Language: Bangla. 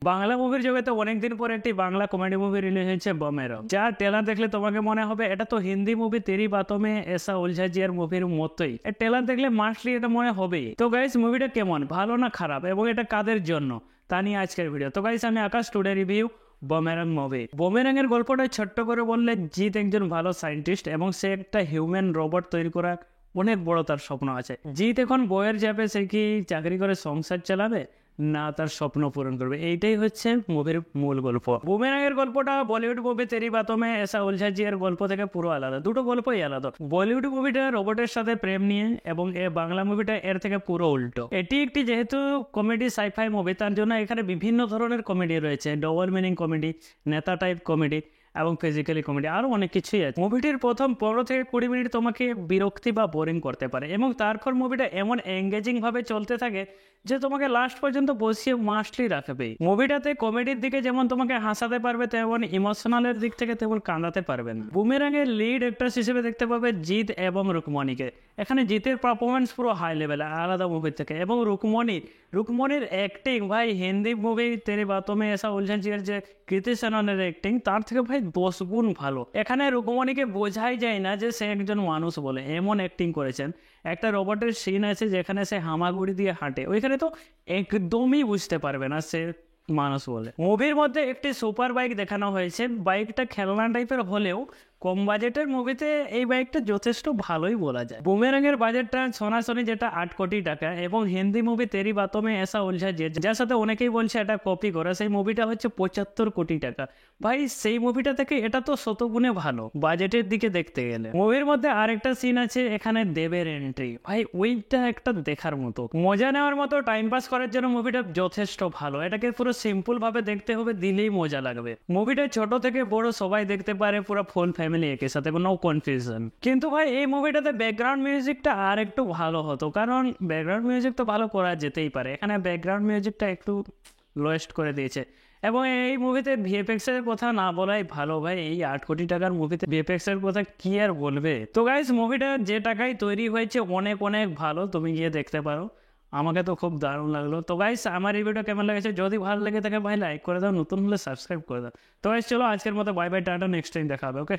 বাংলা মুভির জগতে অনেকদিন পর একটি বাংলা কমেডি মুভি রিলিজ হয়েছে বমেরম, যার ট্রেলার দেখলে তোমাকে মনে হবে এটা তো হিন্দি মুভি তেরি বাতোं में ऐसा उलझा जियाর মুভির মতোই। এর ট্রেলার দেখলে মাস্টলি এটা মনে হবেই। তো গাইস, মুভিটা কেমন, ভালো না খারাপ, এবং এটা কাদের জন্য, তা নিয়ে আজকের ভিডিও। তো গাইস, আমি আকাশ টুডে রিভিউ বমেরাং মুভি। বমেরাং এর গল্পটা ছোট্ট করে বললে, জিৎ একজন ভালো সায়েন্টিস্ট এবং সে একটা হিউম্যান রোবট তৈরি করা অনেক বড় তার স্বপ্ন আছে। জিৎ এখন বইয়ের চাপে সে কি চাকরি করে সংসার চালাবে না তার স্বপ্ন পূরণ করবে, এইটাই হচ্ছে মুভির মূল গল্প। বুমেরাং এর গল্পটা বলিউড মুভি তেরি বাতোं में ऐसा उलझा जिया এর গল্প থেকে পুরো আলাদা, দুটো গল্পই আলাদা। বলিউড মুভিটা রোবটের সাথে প্রেম নিয়ে এবং এ বাংলা মুভিটা এর থেকে পুরো উল্টো। এটি একটি যেহেতু কমেডি সাইফাই মুভি, তার জন্য এখানে বিভিন্ন ধরনের কমেডি রয়েছে, ডবল মিনিং কমেডি, নেতা টাইপ কমেডি এবং ফিজিক্যালি কমেডি, আরও অনেক কিছুই আছে। মুভিটির প্রথম 15 থেকে 20 মিনিট তোমাকে বিরক্তি বা বোরিং করতে পারে এবং তারপর মুভিটা এমন এঙ্গেজিং ভাবে চলতে থাকে যে তোমাকে লাস্ট পর্যন্ত বসিয়ে মাস্টলি রাখবে। মুভিটাতে কমেডির দিকে যেমন তোমাকে হাসাতে পারবে, তেমন ইমোশনালের দিক থেকে তেমন কাঁদাতে পারবে না। বুমেরাং এর লিড অ্যাক্টরস হিসেবে দেখতে পাবে জিৎ এবং রুকমণিকে। এখানে জিতের পারফরমেন্স পুরো হাই লেভেল, আলাদা মুভি থেকে। এবং রুকমণির অ্যাক্টিং ভাই, হিন্দি মুভি তেরি বাতোं में ऐसा उलझा जियाর যে কৃতি সেননের অ্যাক্টিং, তার থেকে ভাই 10 গুণ ভালো। এখানে রুকমণিকে বোঝাই যায় না যে সে একজন মানুষ বলে, এমন অ্যাক্টিং করেছেন। একটা রোবটের সিন আছে যেখানে সে হামাগুড়ি দিয়ে হাঁটে, ওইখানে তো একদমই বুঝতে পারবে না সে মানুষ বলে। মুভির মধ্যে একটি সুপার বাইক দেখানো হয়েছে। বাইকটা খেলনা টাইপের হলেও কম বাজেটের মুভিতে এই বাইকটা যথেষ্ট ভালোই বলা যায়। বুমেরাং এর বাজেটটা সোনাসনি যেটা 8 কোটি টাকা, এবং হিন্দি মুভি তেরি বাতোं में ऐसा उलझा जिया যার সাথে অনেকেই বলছে এটা কপি করা, সেই মুভিটা হচ্ছে 75 কোটি টাকা। ভাই, সেই মুভিটা থেকে এটা তো শতগুণে ভালো বাজেটের দিকে দেখতে গেলে। মুভির মধ্যে আরেকটা সিন আছে, এখানে দেবের এন্ট্রি, ভাই ওইটা একটা দেখার মতো, মজা নেওয়ার মতো, টাইম পাস করার জন্য মুভিটা যথেষ্ট ভালো। এটাকে পুরো সিম্পল ভাবে দেখতে হবে, দিলেই মজা লাগবে। মুভিটা ছোট থেকে বড় সবাই দেখতে পারে, পুরো ফুল ফ্যামিলি একে সাথে, নো কনফিউশন। কিন্তু ভাই এই মুভিটাতে ব্যাকগ্রাউন্ড মিউজিকটা আর একটু ভালো হতো, কারণ ব্যাকগ্রাউন্ড মিউজিক তো ভালো করা যেতেই পারে, এখানে ব্যাকগ্রাউন্ড মিউজিকটা একটু লোয়েস্ট করে দিয়েছে। এবং এই মুভিতে ভিএফএক্স এর কথা না বলাই ভালো ভাই, এই 8 কোটি টাকার মুভিতে ভিএফএক্স এর কথা কি আর বলবে। তো গাইস, মুভিটা যে টাকায় তৈরি হয়েছে অনেক অনেক ভালো, তুমি গিয়ে দেখতে পারো। আমাকে তো খুব দারুণ লাগলো। তো গাইস, আমার এই ভিডিও কেমন লেগেছে, যদি ভালো লেগে থাকে ভাই লাইক করে দাও, নতুন হলে সাবস্ক্রাইব করে দাও। তো গাইস চলো, আজকের মতো bye bye, tata, next time দেখা হবে, ওকে।